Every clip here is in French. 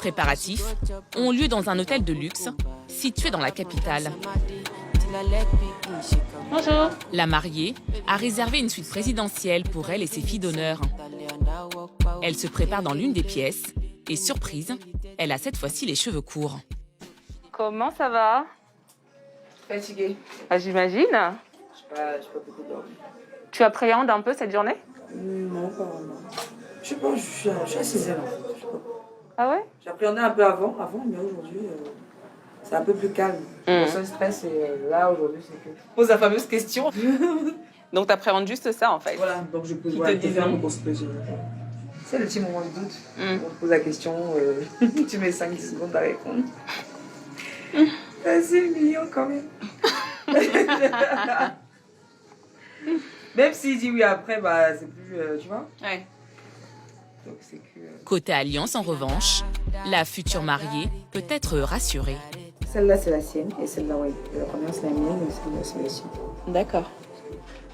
préparatifs ont lieu dans un hôtel de luxe situé dans la capitale. Bonjour. La mariée a réservé une suite présidentielle pour elle et ses filles d'honneur. Elle se prépare dans l'une des pièces et, surprise, elle a cette fois-ci les cheveux courts. Comment ça va? Fatiguée. Ah, j'imagine. J'ai pas beaucoup dormi. Tu appréhendes un peu cette journée? Non, pas vraiment. Je sais pas, je suis assez zen en fait. Je sais pas. Ah ouais? J'appréhendais un peu avant, mais aujourd'hui, c'est un peu plus calme. Le seul stress, et là, aujourd'hui, c'est que je pose la fameuse question. Donc t'appréhendes juste ça en fait. Voilà, donc je pose Qui voilà, te dit mon consultation. C'est le petit moment de doute. On te pose la question, tu mets 5 secondes à répondre. C'est mignon quand même. Même s'il dit oui après, bah, c'est plus, tu vois. Ouais. Donc c'est que... Côté alliance, en revanche, la future mariée peut être rassurée. Celle-là, c'est la sienne, et celle-là, oui. La première, c'est la mienne, et celle-là, c'est la sienne. D'accord.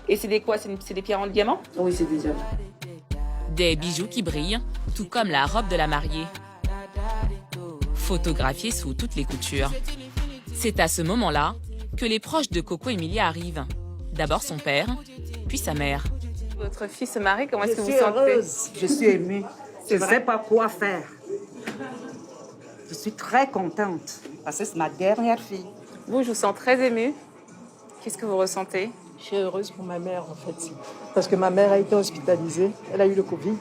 Et c'est des quoi? C'est des pierres en diamant? Oui, c'est des diamants. Des bijoux qui brillent, tout comme la robe de la mariée. Photographiée sous toutes les coutures. C'est à ce moment-là que les proches de Coco Emilia arrivent. D'abord son père, puis sa mère. Votre fille se marie, comment est-ce que vous Je vous suis sentez? heureuse, je suis émue. Je ne sais pas quoi faire. Je suis très contente parce que c'est ma dernière fille. Vous, je vous sens très émue. Qu'est-ce que vous ressentez? Je suis heureuse pour ma mère, en fait. Parce que ma mère a été hospitalisée. Elle a eu le Covid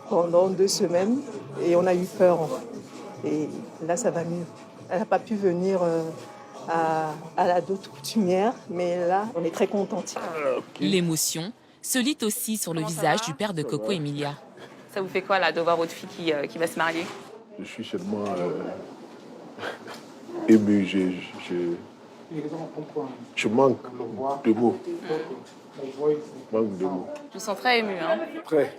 pendant 2 semaines et on a eu peur. En fait. Et là, ça va mieux. Elle n'a pas pu venir à la dot coutumière, mais là, on est très contente. L'émotion se lit aussi sur le Comment ça visage va? du père de Coco Emilia. Ça vous fait quoi là de voir votre fille qui va se marier? Je suis seulement ému. Je manque de mots. Manque de mots. Je vous sens très émue, hein? Très.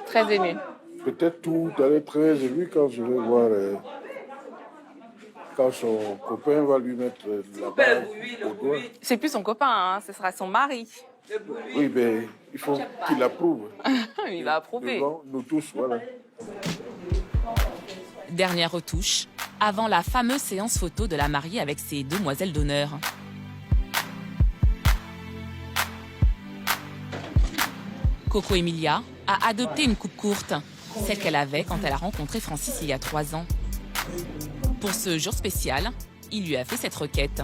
Très émue. Peut-être tout aller très ému quand je vais voir. Quand son copain va lui mettre la bague au doigt. C'est plus son copain, hein? Ce sera son mari. Oui, mais il faut qu'il approuve. Il va approuver. Devant nous tous, voilà. Dernière retouche, avant la fameuse séance photo de la mariée avec ses demoiselles d'honneur. Coco Emilia a adopté une coupe courte, celle qu'elle avait quand elle a rencontré Francis il y a 3 ans. Pour ce jour spécial, il lui a fait cette requête.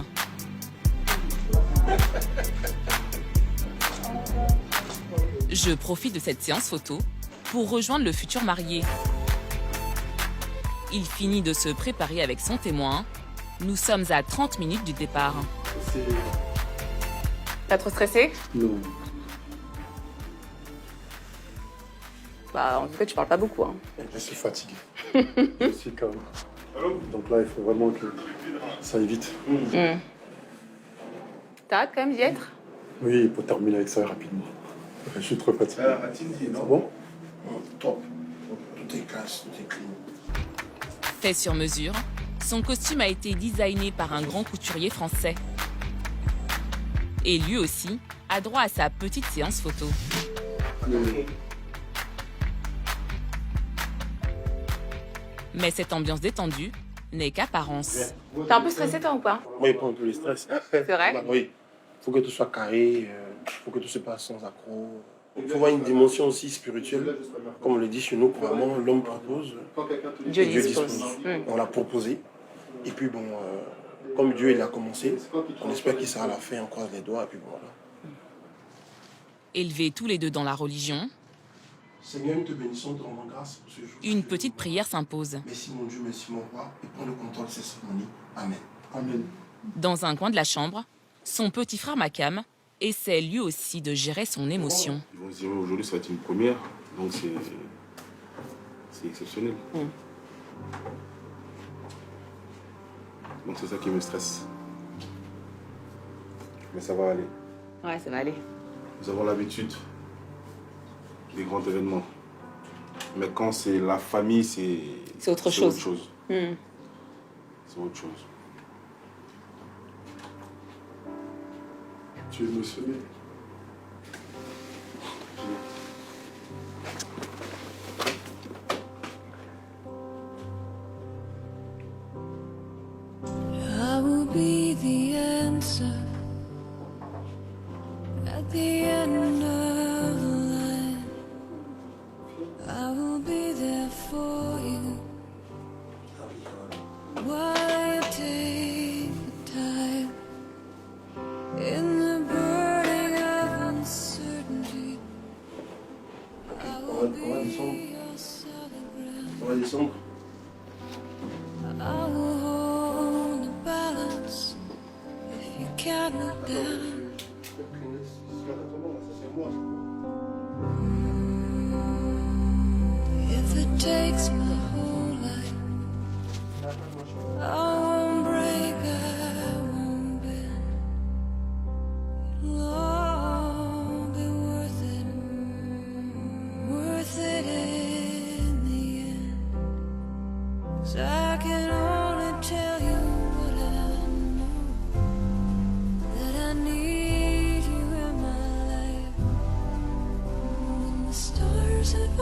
Je profite de cette séance photo pour rejoindre le futur marié. Il finit de se préparer avec son témoin. Nous sommes à 30 minutes du départ. Pas trop stressé? Non. Bah, en tout cas, tu parles pas beaucoup, hein. Je suis fatigué. Je suis calme. Donc là, il faut vraiment que ça aille vite. T'as hâte quand même d'y être? Oui, il faut terminer avec ça rapidement. Je suis trop fatigué. C'est bon? Top. Tout est classe, tout est clean. Fait sur mesure, son costume a été designé par un grand couturier français. Et lui aussi a droit à sa petite séance photo. Mais cette ambiance détendue n'est qu'apparence. T'es un peu stressé, toi, ou pas? Moi, il prend un peu le stress. C'est vrai? Oui. Il faut que tout soit carré, il faut que tout se passe sans accroc. Il faut voir une dimension aussi spirituelle. Comme on le dit chez nous, couramment, l'homme propose, Dieu et Dieu dispose. dispose. On l'a proposé. Et puis bon, comme Dieu il a commencé, on espère qu'il sera à la fin, on croise les doigts, et puis bon, voilà. Élevés tous les deux dans la religion, Seigneur, nous te bénissons, te rendons grâce pour ce jour. une petite prière s'impose. Merci mon Dieu, merci mon roi, et prends le contrôle de ces cérémonies. Amen. Amen. Dans un coin de la chambre, son petit frère Makam essaie lui aussi de gérer son émotion. Ils vont se dire aujourd'hui ça va être une première, donc c'est exceptionnel. Donc c'est ça qui me stresse. Mais ça va aller. Ouais, ça va aller. Nous avons l'habitude des grands événements. Mais quand c'est la famille, C'est autre chose. C'est autre chose. Tu es émotionné. If it takes my whole life, I won't break, I won't bend. It'll all be worth it in the end. 'Cause I can only tell you what I know, that I need you in my life. When the stars have